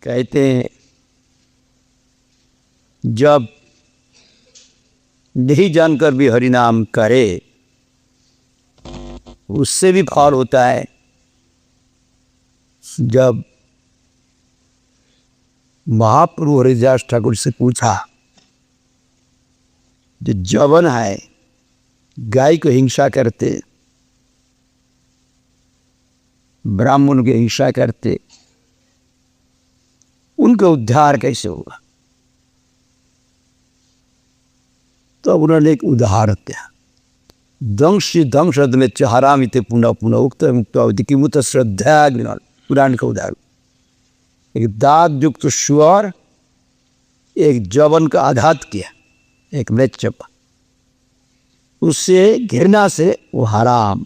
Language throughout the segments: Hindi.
कहते हैं जब नहीं जानकर भी हरि नाम करे उससे भी फल होता है। जब महाप्रभु हरिदास ठाकुर से पूछा, जो जवन है गाय को हिंसा करते, ब्राह्मण की हिंसा करते, उनका उद्धार कैसे होगा? तो उन्होंने एक उदाहरण दिया। दंश दंश में हरामिते पुनः पुनः उक्त मुक्त किमुत श्रद्धा पुराण का उदाहरण। एक दाग युक्त सुअर एक जवन का आघात किया, एक मृत्यु पर, उससे घृणा से वो हराम।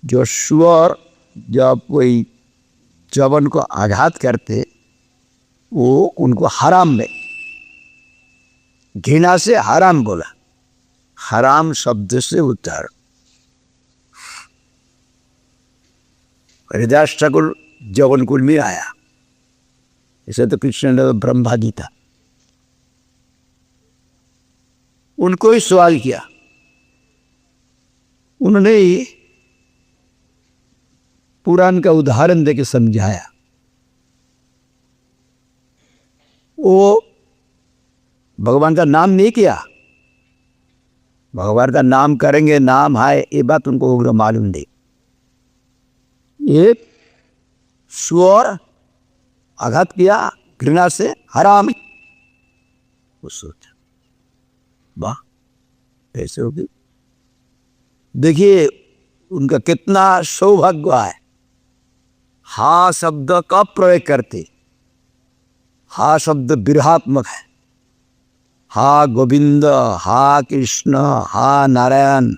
जो सुअर जब कोई जवन को आघात करते वो उनको हराम में, घृणा से हराम बोला, हराम शब्द से उद्धार। हरिदास ठाकुर जौनकुल में आया, इसे तो कृष्ण ने ब्रह्मा जी था, उनको ही सवाल किया। उन्होंने ही पुराण का उदाहरण देके समझाया। वो भगवान का नाम नहीं किया, भगवान का नाम करेंगे, नाम है ये बात उनको मालूम नहीं। ये सुअर आघात किया घृणा से, हराम। वो सोचा वाह ऐसे हो गई। देखिए उनका कितना सौभाग्य है। हा शब्द का प्रयोग करते, हा शब्द विरहात्मक है। हा गोविंद, हा कृष्ण, हा नारायण।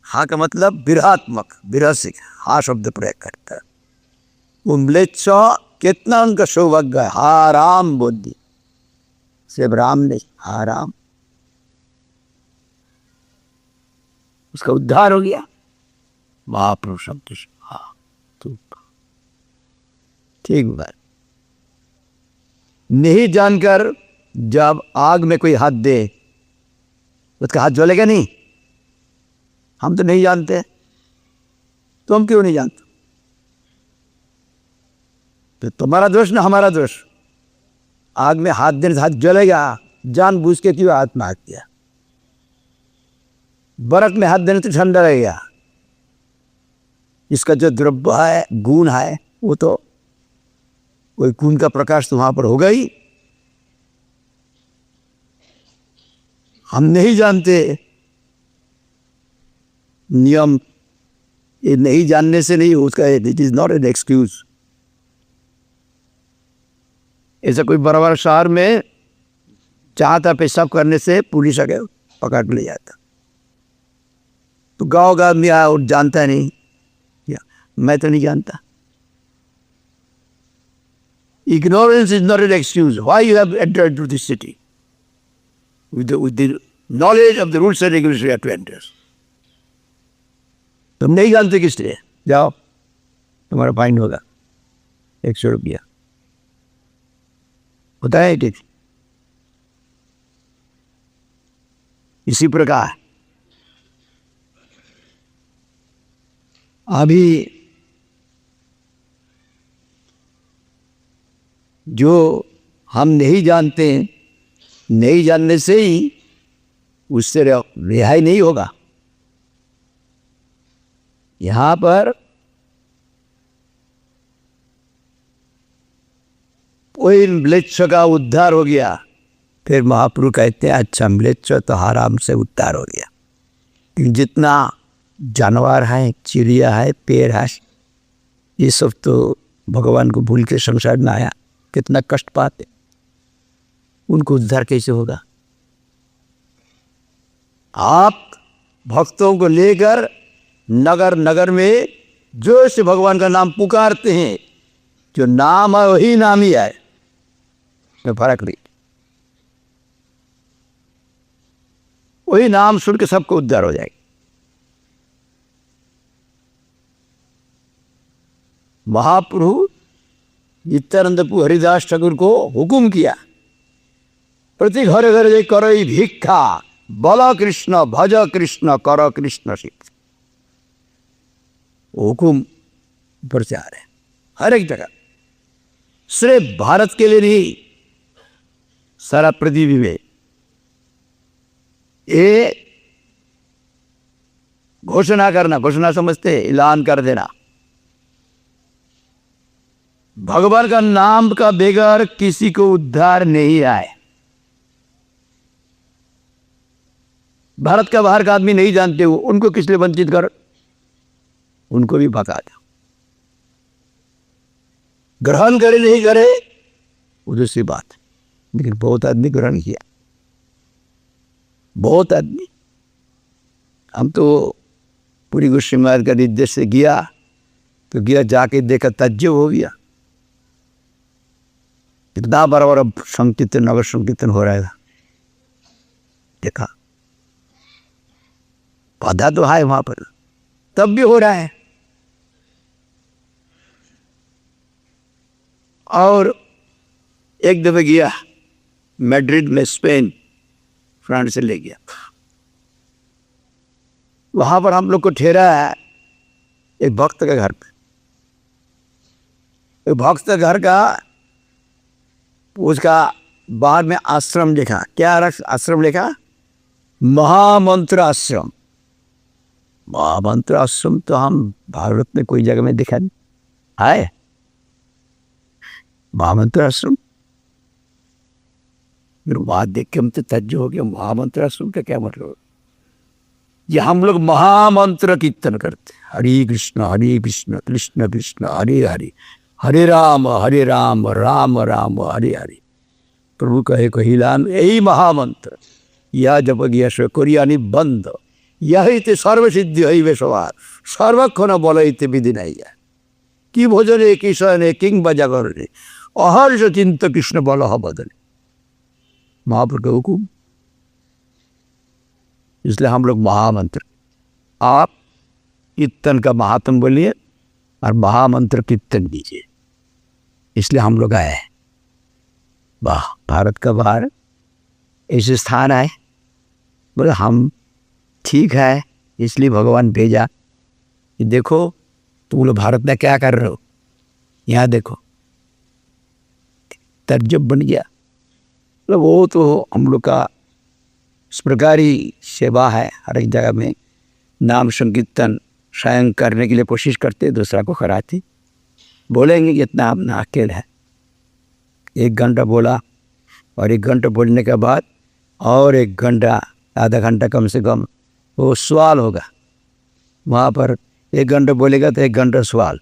हा का मतलब विरहात्मक, विरह से हा शब्द प्रयोग करता है। उम्लेच्छ कितना उनका सौभाग्य है। हा राम बोल दी, सिर्फ राम नहीं, हा राम, उसका उद्धार हो गया। महाप्रभु शब्द से हा तो ठीक बात। नहीं जानकर जब आग में कोई हाथ दे उसका हाथ जलेगा नहीं? हम तो नहीं जानते, तो हम क्यों नहीं जानते? तो तुम्हारा दोष ना हमारा दोष। आग में हाथ देने से हाथ जलेगा, जानबूझ के क्यों हाथ में हाथ दिया? बर्फ में हाथ देने से ठंडा रहेगा। इसका जो द्रव्य है, गुण है, वो तो कोई गुण का प्रकाश तो वहां पर होगा ही। हम नहीं जानते नियम, ये नहीं जानने से नहीं उसका, it is not an excuse. ऐसा कोई बड़ा बड़ा शहर में चाहता पेशाब करने से पुलिस आके पकड़ ले जाता, तो गांव गांव में आया और जानता नहीं, या मैं तो नहीं जानता। Ignorance is not an excuse. Why you have entered into this city? With the knowledge of the rules and regulations you have to enter. तुम नहीं जानते किस लिए, जाओ तुम्हारा फाइन होगा 100 रुपया, होता है ठीक। इसी प्रकार अभी जो हम नहीं जानते, नहीं जानने से ही उससे रिहाई नहीं होगा। यहां पर कोई म्लेच्छ का उद्धार हो गया, फिर महाप्रभु कहते हैं अच्छा म्लेच्छ तो हराम से उद्धार हो गया। जितना जानवर है, चिड़िया है, पेड़ है, ये सब तो भगवान को भूल के संसार में आया, कितना कष्ट पाते, उनको उद्धार कैसे होगा? आप भक्तों को लेकर नगर नगर में जो से भगवान का नाम पुकारते हैं, जो नाम है वही नाम ही है, में फर्क नहीं। वही नाम सुन के सबको उद्धार हो जाएगा। महाप्रभु नित्यानंद हरिदास ठाकुर को हुकुम किया, प्रति घर घर जे करो भिक्षा, बल कृष्ण भज कृष्ण कर कृष्ण शिक्षा। हुकुम प्रचार है हर एक जगह, सिर्फ भारत के लिए नहीं, सारा पृथ्वी में ये घोषणा करना, घोषणा समझते, ऐलान कर देना, भगवान का नाम का बगैर किसी को उद्धार नहीं आए। भारत का बाहर का आदमी नहीं जानते हो, उनको किस लिए वंचित कर, उनको भी भगा दो। ग्रहण करे नहीं करे वो दूसरी बात, लेकिन बहुत आदमी ग्रहण किया, बहुत आदमी। हम तो पूरी गोस्वामी महाराज का निर्देश से गया तो गया, जाके देखा तज्जुब हो गया, कितना बराबर संकीर्तन नगर संकीर्तन हो रहा है। देखा बाधा तो है वहां पर, तब भी हो रहा है। और एक दफे गया मैड्रिड में, स्पेन, फ्रांस से ले गया, वहां पर हम लोग को ठहरा है एक भक्त के घर पे। एक भक्त के घर का, उसका बाहर में आश्रम लिखा, क्या आश्रम लिखा, महामंत्र आश्रम। महामंत्र आश्रम तो हम भारत में कोई जगह में देखा नहीं है, महामंत्र आश्रम। फिर बात देख के हम तो तज्जुब हो गया, महामंत्र आश्रम का क्या मतलब। ये हम लोग महामंत्र कीर्तन करते, हरे कृष्ण कृष्ण कृष्ण हरे हरे, हरे राम राम राम हरे हरे। प्रभु कहे कहिलान, यही महामंत्र, यह जप गया से करियानी बंद, यही ते सर्वसिद्धि हईबे सवार, सर्वक्षण बलईते विधि नहीं है। कि भोजने किशने किंग जागरणे, अहर्ष चिंत कृष्ण बल बदले। महाप्रभु का हुकुम, इसलिए हम लोग महामंत्र, आप कीर्तन का महात्म बोलिए और महामंत्र कीर्तन कीजिए, इसलिए हम लोग आए। वाह, भारत का बाहर ऐसे स्थान आए, बोले हम ठीक है, इसलिए भगवान भेजा कि देखो तुम लोग भारत में क्या कर रहे हो, यहाँ देखो। तर्जब बन गया, तो वो तो हम लोग का इस प्रकार ही सेवा है। हर एक जगह में नाम संकीर्तन स्वयं करने के लिए कोशिश करते, दूसरा को कराते। बोलेंगे कि इतना अपना अकेले है, 1 घंटा बोला, और 1 घंटा बोलने के बाद और 1 घंटा, आधा घंटा कम से कम वो सवाल होगा। वहाँ पर 1 घंटा बोलेगा तो 1 घंटा सवाल,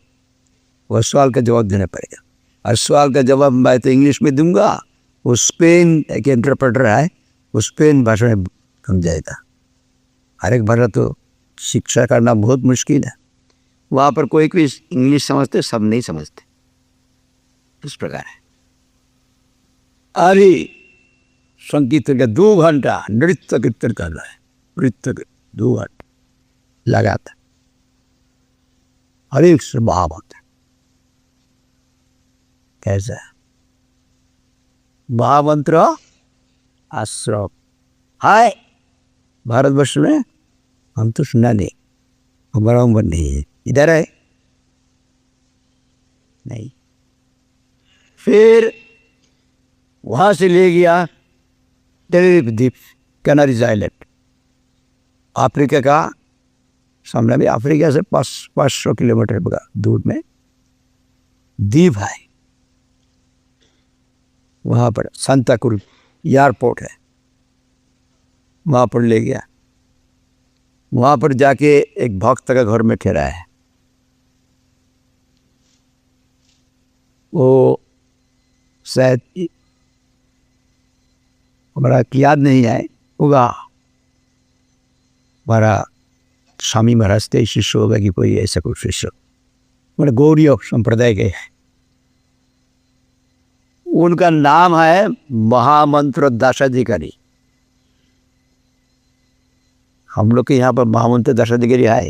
वो सवाल का जवाब देना पड़ेगा। और सवाल का जवाब मैं तो इंग्लिश में दूंगा, वो स्पेन एक इंटरप्रेटर है, वो स्पेन भाषा में समझाएगा। हर एक भाषा तो शिक्षा करना बहुत मुश्किल है, वहाँ पर कोई कोई इंग्लिश समझते, सब नहीं समझते। इस प्रकार है। अरे संकीर्तन का 2 घंटा नृत्य कीर्तन कर रहा है, नृत्य 2 घंटा लगाता, हर एक से महामंत्र। कैसा है महामंत्र आश्रम हाय भारतवर्ष में, हम तो सुना नहीं, हमारा उम्र नहीं है, इधर है नहीं। फिर वहां से ले गया टेनेरिफ द्वीप, कैनरीज आइलैंड, अफ्रीका का सामने में, अफ्रीका से 500 किलोमीटर दूर में द्वीप है। वहाँ पर सांता क्रूज एयरपोर्ट है, वहाँ पर ले गया। वहाँ पर जाके एक भक्त का घर में ठहरा है, वो शायद हमारा याद नहीं है होगा, हमारा स्वामी महाराज के शिष्य होगा कि कोई ऐसा कुछ शिष्य, मेरे गौड़ीय संप्रदाय के, उनका नाम है महामंत्र दासाधिकारी। हम लोग के यहाँ पर महामंत्र दासाधिकारी है?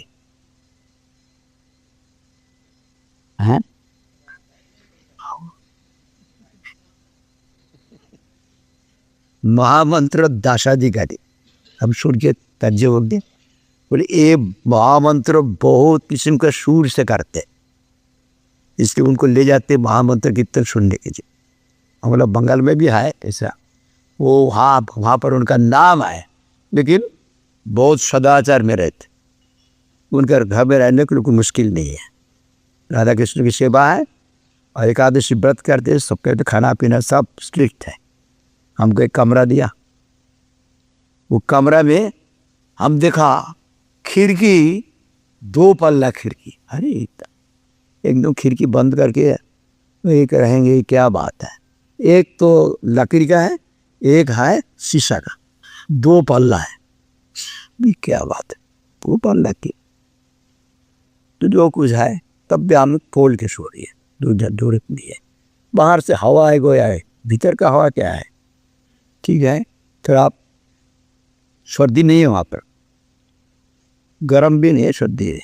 महामंत्र दासाजी का थे। हम सुन के तज्जे हो गए, बोले ये महामंत्र बहुत किस्म का सुर से करते, इसलिए उनको ले जाते महामंत्र कीर्तन सुनने के लिए। हम लोग बंगाल में भी है ऐसा, वो वहाँ पर उनका नाम है, लेकिन बहुत सदाचार में रहते, उनका घर में रहने के लिए कोई मुश्किल नहीं है। राधा कृष्ण की सेवा है और एकादशी व्रत करते, सबके तो खाना पीना सब स्ट्रिक्ट है। हमको एक कमरा दिया, वो कमरा में हम देखा खिड़की 2 पल्ला खिड़की, अरे एकदम खिड़की बंद करके एक रहेंगे, क्या बात है। एक तो लकड़ी का है, एक है शीशा का, 2 पल्ला है, क्या बात है। 2 पल्ला की तो जो कुछ है तब भी हम खोल के सो रही है, जरूरत नहीं है। बाहर से हवा है गोया है, भीतर का हवा क्या है, ठीक है। थोड़ा आप सर्दी नहीं है वहाँ पर, गर्म भी नहीं है, सर्दी है।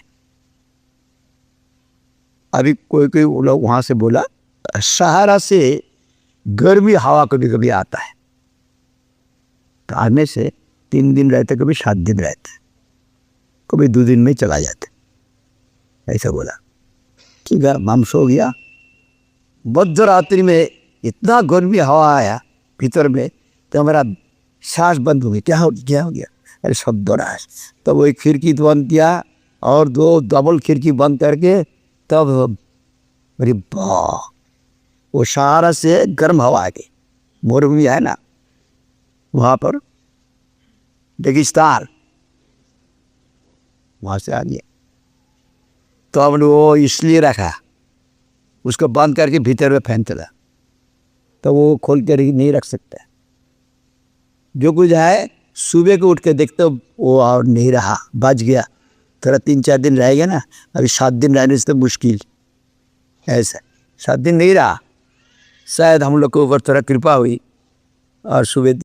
अभी कोई लोग वहाँ से बोला सहारा से गर्मी हवा कभी कभी आता है, तो आने से 3 दिन रहते, कभी 7 दिन रहते, कभी 2 दिन में चला जाते, ऐसा बोला। ठीक है, हम सो गया। मध्य रात्रि में इतना गर्मी हवा आया भीतर में, तो हमारा सांस बंद हो गई। क्या हो गया, अरे शब्द हो रहा है। तब वही खिड़की बंद किया और 2 डबल खिड़की बंद करके, तब अरे वाह, वो सहारा से गर्म हवा आ गई। मरुभूमि है ना वहाँ पर, रेगिस्तान, वहाँ से आ गया। तो हमने वो इसलिए रखा, उसको बंद करके भीतर में फैन चला, तो वो खोल कर नहीं रख सकता। जो कुछ है सुबह को उठ के देखते वो और नहीं रहा, बच गया। थोड़ा 3-4 दिन रहेगा ना, अभी 7 दिन रहने से तो मुश्किल, ऐसा 7 दिन नहीं रहा। शायद हम लोग के ऊपर थोड़ा कृपा हुई और सुबह